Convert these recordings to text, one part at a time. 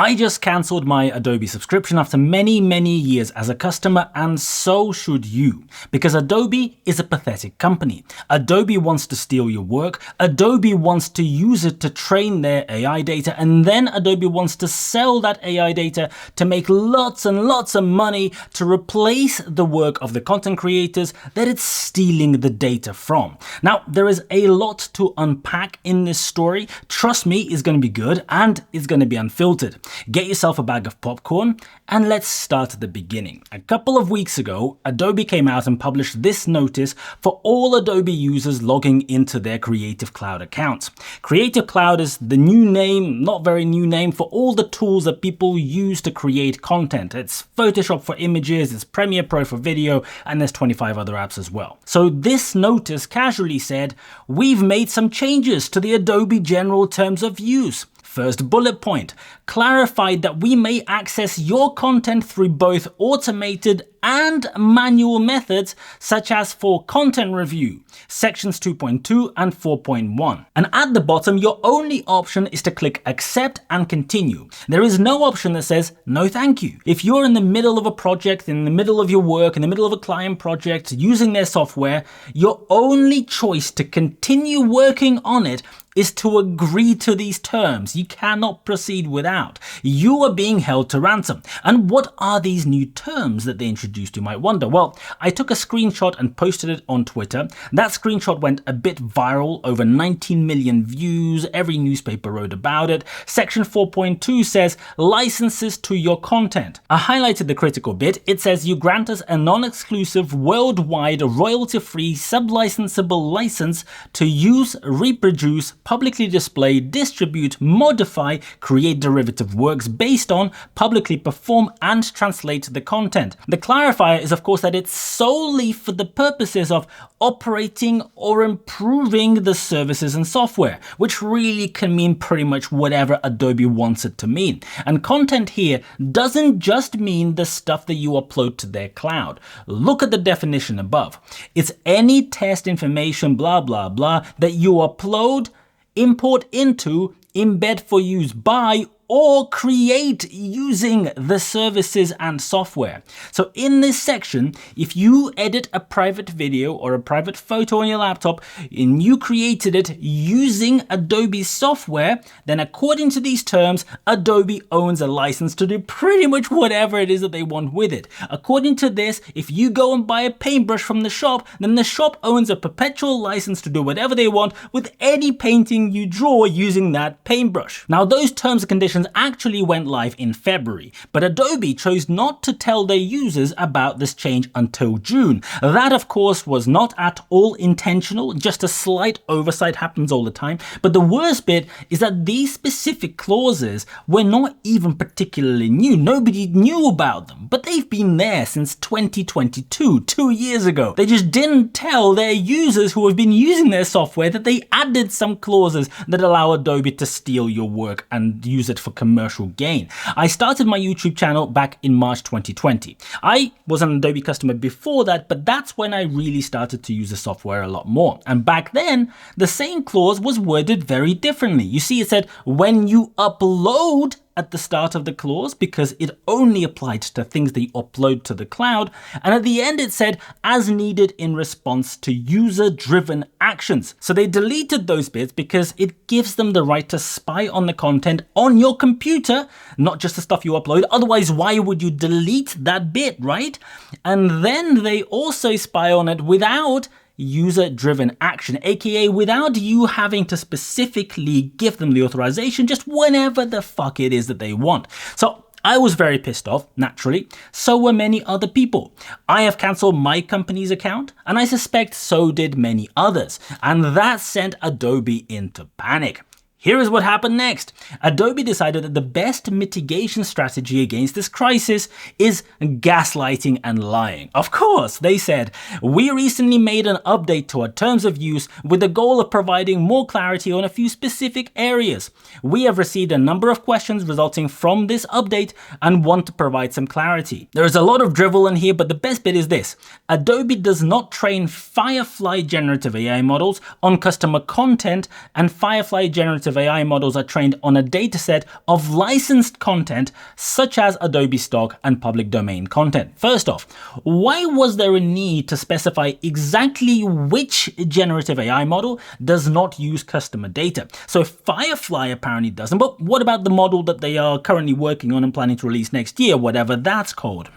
I just cancelled my Adobe subscription after many years as a customer, and so should you. Because Adobe is a pathetic company. Adobe wants to steal your work, Adobe wants to use it to train their AI data, and then Adobe wants to sell that AI data to make lots and lots of money to replace the work of the content creators that it's stealing the data from. Now, there is a lot to unpack in this story. Trust me, it's going to be good and it's going to be unfiltered. Get yourself a bag of popcorn and let's start at the beginning. A couple of weeks ago, Adobe came out and published this notice for all Adobe users logging into their Creative Cloud accounts. Creative Cloud is the new name, not very new name, for all the tools that people use to create content. It's Photoshop for images, it's Premiere Pro for video, and there's 25 other apps as well. So this notice casually said, we've made some changes to the Adobe General Terms of Use. First bullet point, clarified that we may access your content through both automated and manual methods, such as for content review, sections 2.2 and 4.1. And at the bottom, your only option is to click accept and continue. There is no option that says no thank you. If you're in the middle of a project, in the middle of your work, in the middle of a client project, using their software, your only choice to continue working on it is to agree to these terms. You cannot proceed without. You are being held to ransom. And what are these new terms that they introduced, you might wonder? Well, I took a screenshot and posted it on Twitter. That screenshot went a bit viral, over 19 million views. Every newspaper wrote about it. Section 4.2 says, licenses to your content. I highlighted the critical bit. It says you grant us a non-exclusive, worldwide, royalty-free, sub-licensable license to use, reproduce, publicly display, distribute, modify, create derivative works based on, publicly perform, and translate the content. The clarifier is, of course, that it's solely for the purposes of operating or improving the services and software, which really can mean pretty much whatever Adobe wants it to mean. And content here doesn't just mean the stuff that you upload to their cloud. Look at the definition above. It's any test information, blah, blah, blah, that you upload, import into, embed for use by, or create using the services and software. So in this section, if you edit a private video or a private photo on your laptop and you created it using Adobe software, then according to these terms, Adobe owns a license to do pretty much whatever it is that they want with it. According to this, if you go and buy a paintbrush from the shop, then the shop owns a perpetual license to do whatever they want with any painting you draw using that paintbrush. Now, those terms and conditions actually went live in February, but Adobe chose not to tell their users about this change until June. That, of course, was not at all intentional, just a slight oversight, happens all the time. But the worst bit is that these specific clauses were not even particularly new. Nobody knew about them, but they've been there since 2022, 2 years ago. They just didn't tell their users who have been using their software that they added some clauses that allow Adobe to steal your work and use it for commercial gain. I started my YouTube channel back in March 2020. I was an Adobe customer before that, but that's when I really started to use the software a lot more. And back then, the same clause was worded very differently. You see, it said, when you upload at the start of the clause, because it only applied to things that you upload to the cloud. And at the end, it said, as needed in response to user-driven actions. So they deleted those bits because it gives them the right to spy on the content on your computer, not just the stuff you upload. Otherwise, why would you delete that bit, right? And then they also spy on it without user-driven action, aka without you having to specifically give them the authorization just whenever the fuck it is that they want. So I was very pissed off, naturally. So were many other people. I have cancelled my company's account, and I suspect so did many others. And that sent Adobe into panic. Here is what happened next. Adobe decided that the best mitigation strategy against this crisis is gaslighting and lying. Of course, they said, we recently made an update to our terms of use with the goal of providing more clarity on a few specific areas. We have received a number of questions resulting from this update and want to provide some clarity. There is a lot of drivel in here, but the best bit is this. Adobe does not train Firefly generative AI models on customer content, and Firefly generative generative AI models are trained on a dataset of licensed content such as Adobe Stock and public domain content. First off, why was there a need to specify exactly which generative AI model does not use customer data? So Firefly apparently doesn't, but what about the model that they are currently working on and planning to release next year, whatever that's called?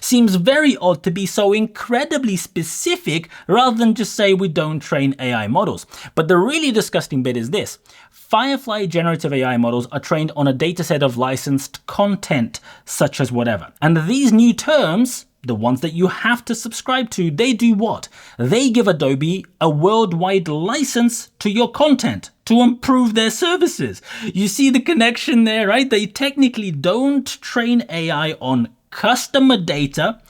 Seems very odd to be so incredibly specific rather than just say we don't train AI models. But the really disgusting bit is this. Firefly generative AI models are trained on a dataset of licensed content, such as whatever. And these new terms, the ones that you have to subscribe to, they do what? They give Adobe a worldwide license to your content to improve their services. You see the connection there, right? They technically don't train AI on customer data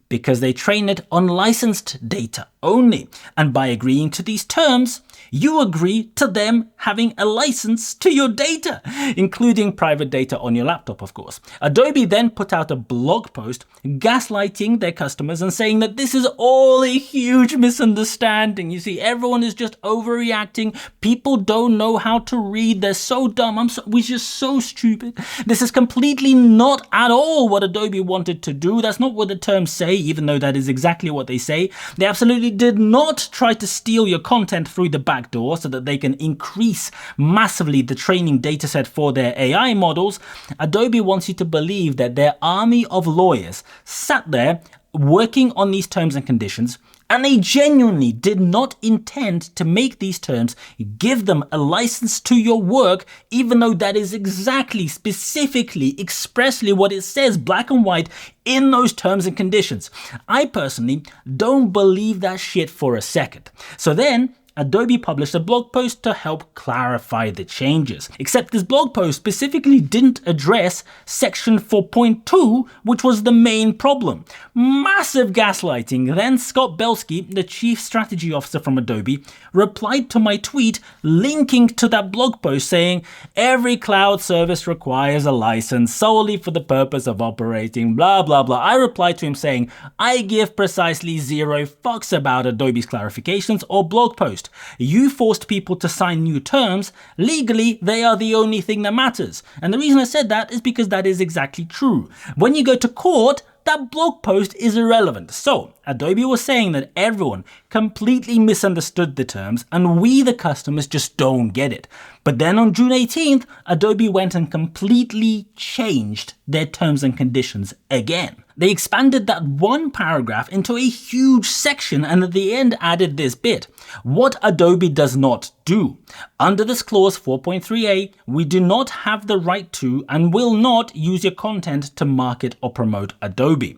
because they train it on licensed data only. And by agreeing to these terms, you agree to them having a license to your data, including private data on your laptop, of course. Adobe then put out a blog post gaslighting their customers and saying that this is all a huge misunderstanding. You see, everyone is just overreacting. People don't know how to read. They're so dumb. We're just so stupid. This is completely not at all what Adobe wanted to do. That's not what the terms say, even though that is exactly what they say. They absolutely did not try to steal your content through the back door so that they can increase massively the training dataset for their AI models. Adobe wants you to believe that their army of lawyers sat there working on these terms and conditions, and they genuinely did not intend to make these terms give them a license to your work, even though that is exactly, specifically, expressly what it says black and white in those terms and conditions. I personally don't believe that shit for a second. So then Adobe published a blog post to help clarify the changes. Except this blog post specifically didn't address section 4.2, which was the main problem. Massive gaslighting. Then Scott Belsky, the chief strategy officer from Adobe, replied to my tweet linking to that blog post saying, every cloud service requires a license solely for the purpose of operating, blah, blah, blah. I replied to him saying, I give precisely 0 fucks about Adobe's clarifications or blog post. You forced people to sign new terms. Legally, they are the only thing that matters. And the reason I said that is because that is exactly true. When you go to court, that blog post is irrelevant. So Adobe was saying that everyone completely misunderstood the terms and we, the customers, just don't get it. But then on June 18th, Adobe went and completely changed their terms and conditions again. They expanded that one paragraph into a huge section and at the end added this bit. What Adobe does not do. Under this clause 4.3a, we do not have the right to and will not use your content to market or promote Adobe.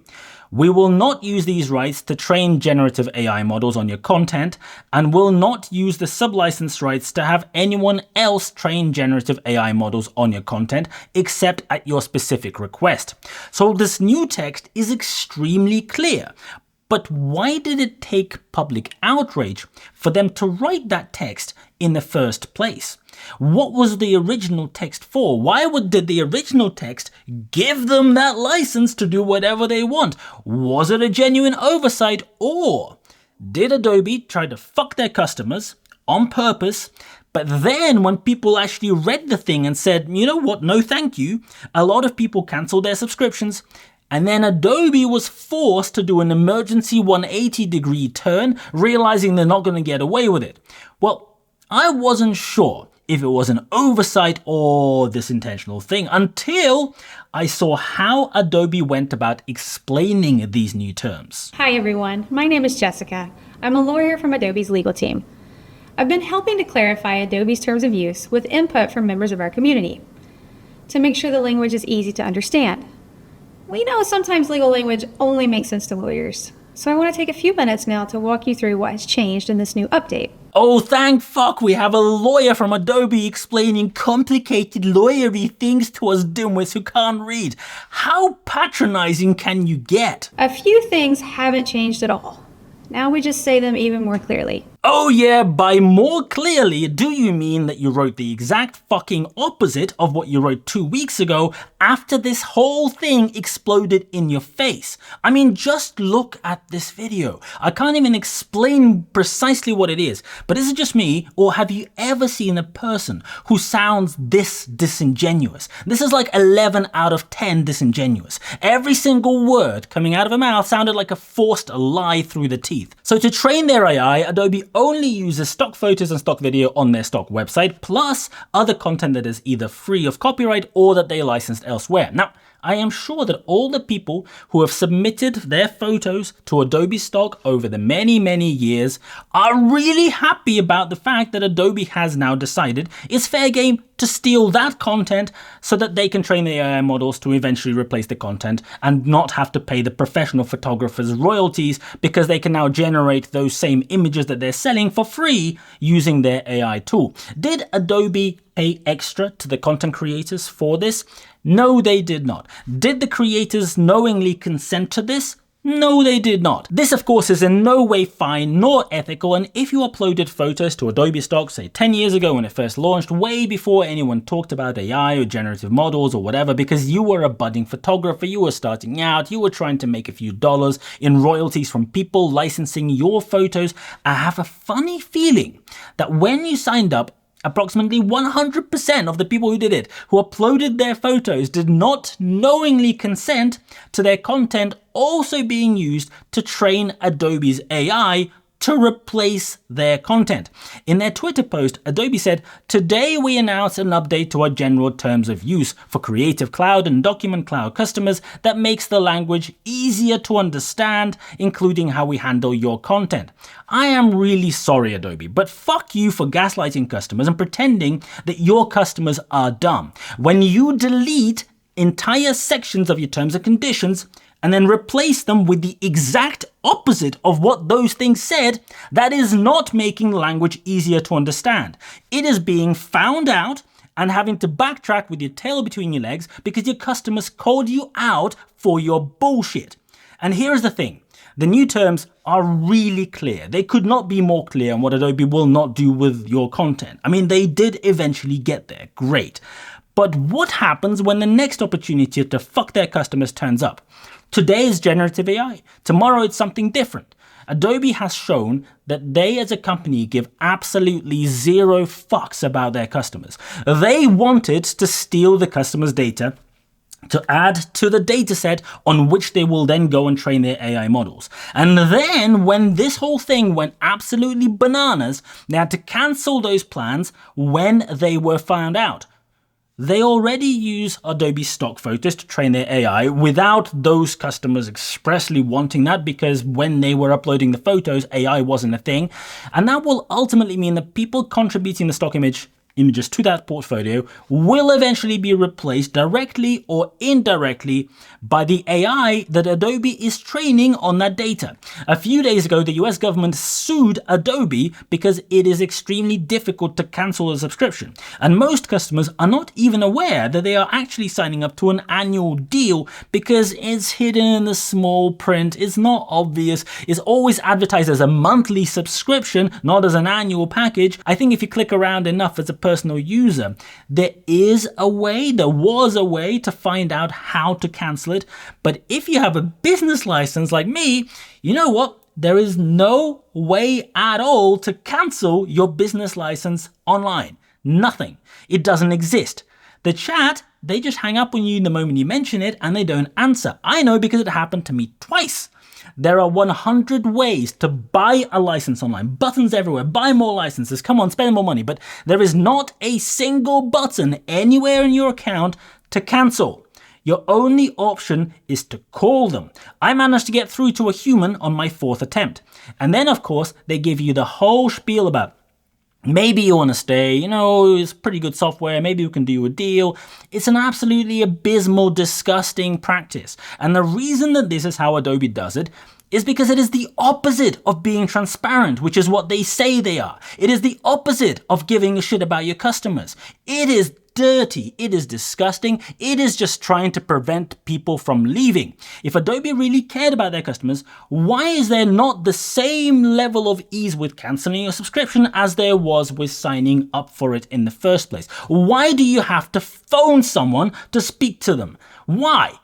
We will not use these rights to train generative AI models on your content and will not use the sublicense rights to have anyone else train generative AI models on your content except at your specific request. So this new text is extremely clear. But why did it take public outrage for them to write that text in the first place? What was the original text for? Why did the original text give them that license to do whatever they want? Was it a genuine oversight, or did Adobe try to fuck their customers on purpose? But then when people actually read the thing and said, you know what, no thank you, a lot of people canceled their subscriptions. And then Adobe was forced to do an emergency 180-degree turn, realizing they're not going to get away with it. Well, I wasn't sure if it was an oversight or this intentional thing until I saw how Adobe went about explaining these new terms. Hi everyone, my name is Jessica. I'm a lawyer from Adobe's legal team. I've been helping to clarify Adobe's terms of use with input from members of our community to make sure the language is easy to understand. We know sometimes legal language only makes sense to lawyers, so I want to take a few minutes now to walk you through what has changed in this new update. Oh, thank fuck we have a lawyer from Adobe explaining complicated lawyery things to us dimwits who can't read. How patronizing can you get? A few things haven't changed at all. Now we just say them even more clearly. Oh yeah, by more clearly, do you mean that you wrote the exact fucking opposite of what you wrote 2 weeks ago after this whole thing exploded in your face? I mean, just look at this video. I can't even explain precisely what it is, but is it just me, or have you ever seen a person who sounds this disingenuous? This is like 11 out of 10 disingenuous. Every single word coming out of her mouth sounded like a forced lie through the teeth. So to train their AI, Adobe only uses stock photos and stock video on their stock website, plus other content that is either free of copyright or that they licensed elsewhere. Now, I am sure that all the people who have submitted their photos to Adobe Stock over the many years are really happy about the fact that Adobe has now decided it's fair game to steal that content so that they can train the AI models to eventually replace the content and not have to pay the professional photographers royalties, because they can now generate those same images that they're selling for free using their AI tool. Did Adobe pay extra to the content creators for this? No, they did not. Did the creators knowingly consent to this? No, they did not. This, of course, is in no way fine nor ethical, and if you uploaded photos to Adobe Stock, say 10 years ago when it first launched, way before anyone talked about AI or generative models or whatever, because you were a budding photographer, you were starting out, you were trying to make a few dollars in royalties from people licensing your photos, I have a funny feeling that when you signed up, approximately 100% of the people who did it, who uploaded their photos, did not knowingly consent to their content also being used to train Adobe's AI to replace their content. In their Twitter post, Adobe said, "Today we announce an update to our general terms of use for Creative Cloud and Document Cloud customers that makes the language easier to understand, including how we handle your content." I am really sorry, Adobe, but fuck you for gaslighting customers and pretending that your customers are dumb. When you delete entire sections of your terms and conditions and then replace them with the exact opposite of what those things said, that is not making language easier to understand. It is being found out and having to backtrack with your tail between your legs because your customers called you out for your bullshit. And here's the thing. The new terms are really clear. They could not be more clear on what Adobe will not do with your content. I mean, they did eventually get there. Great. But what happens when the next opportunity to fuck their customers turns up? Today is generative AI. Tomorrow it's something different. Adobe has shown that they as a company give absolutely zero fucks about their customers. They wanted to steal the customer's data to add to the dataset on which they will then go and train their AI models. And then when this whole thing went absolutely bananas, they had to cancel those plans when they were found out. They already use Adobe stock photos to train their AI without those customers expressly wanting that, because when they were uploading the photos, AI wasn't a thing. And that will ultimately mean that people contributing the stock images to that portfolio will eventually be replaced directly or indirectly by the AI that Adobe is training on that data. A few days ago, the US government sued Adobe because it is extremely difficult to cancel a subscription. And most customers are not even aware that they are actually signing up to an annual deal because it's hidden in the small print, it's not obvious, it's always advertised as a monthly subscription, not as an annual package. I think if you click around enough as a personal user, there was a way to find out how to cancel it. But if you have a business license like me, you know what? There is no way at all to cancel your business license online. Nothing. It doesn't exist. The chat, they just hang up on you the moment you mention it and they don't answer. I know because it happened to me twice. There are 100 ways to buy a license online. Buttons everywhere. Buy more licenses. Come on, spend more money. But there is not a single button anywhere in your account to cancel. Your only option is to call them. I managed to get through to a human on my 4th attempt. And then, of course, they give you the whole spiel about maybe you want to stay, it's pretty good software, maybe we can do a deal. It's an absolutely abysmal, disgusting practice. And the reason that this is how Adobe does it is because it is the opposite of being transparent, which is what they say they are. It is the opposite of giving a shit about your customers. It is dirty, it is disgusting, it is just trying to prevent people from leaving. If Adobe really cared about their customers, why is there not the same level of ease with canceling your subscription as there was with signing up for it in the first place? Why do you have to phone someone to speak to them? Why?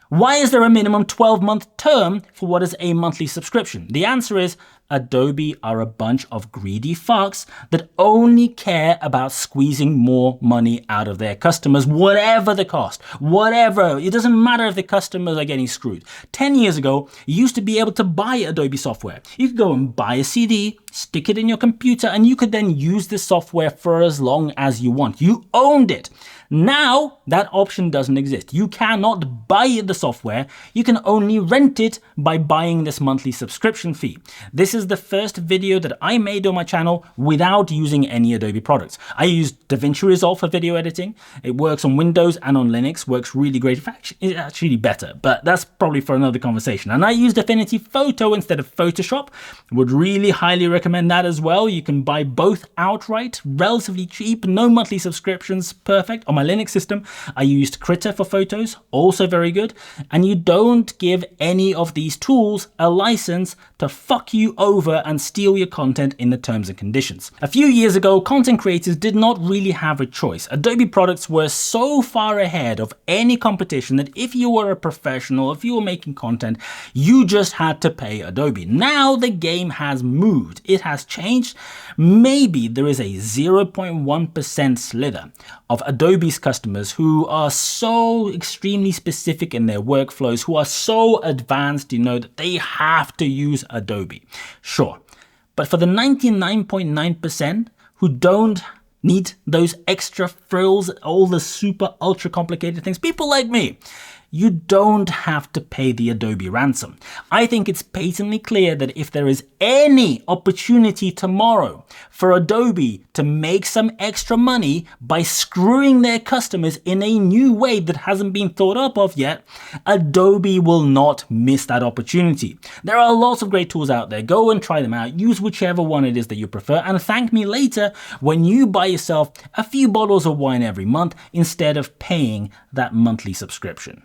Why is there a minimum 12-month term for what is a monthly subscription? The answer is Adobe are a bunch of greedy fucks that only care about squeezing more money out of their customers, whatever the cost, whatever. It doesn't matter if the customers are getting screwed. 10 years ago, you used to be able to buy Adobe software. You could go and buy a CD, stick it in your computer, and you could then use the software for as long as you want. You owned it. Now, that option doesn't exist. You cannot buy the software. You can only rent it by buying this monthly subscription fee. This is the first video that I made on my channel without using any Adobe products. I used DaVinci Resolve for video editing. It works on Windows and on Linux, works really great. In fact, it's actually better, but that's probably for another conversation. And I used Affinity Photo instead of Photoshop. Would really highly recommend that as well. You can buy both outright, relatively cheap, no monthly subscriptions, perfect. On my Linux system, I used Krita for photos, also very good. And you don't give any of these tools a license to fuck you over and steal your content in the terms and conditions. A few years ago, content creators did not really have a choice. Adobe products were so far ahead of any competition that if you were a professional, if you were making content, you just had to pay Adobe. Now the game has moved. It has changed. Maybe there is a 0.1% slither of Adobe's customers who are so extremely specific in their workflows, who are so advanced, that they have to use Adobe. Sure. But for the 99.9% who don't need those extra frills, all the super ultra complicated things, people like me, you don't have to pay the Adobe ransom. I think it's patently clear that if there is any opportunity tomorrow for Adobe to make some extra money by screwing their customers in a new way that hasn't been thought up of yet, Adobe will not miss that opportunity. There are lots of great tools out there. Go and try them out. Use whichever one it is that you prefer, and thank me later when you buy yourself a few bottles of wine every month instead of paying that monthly subscription.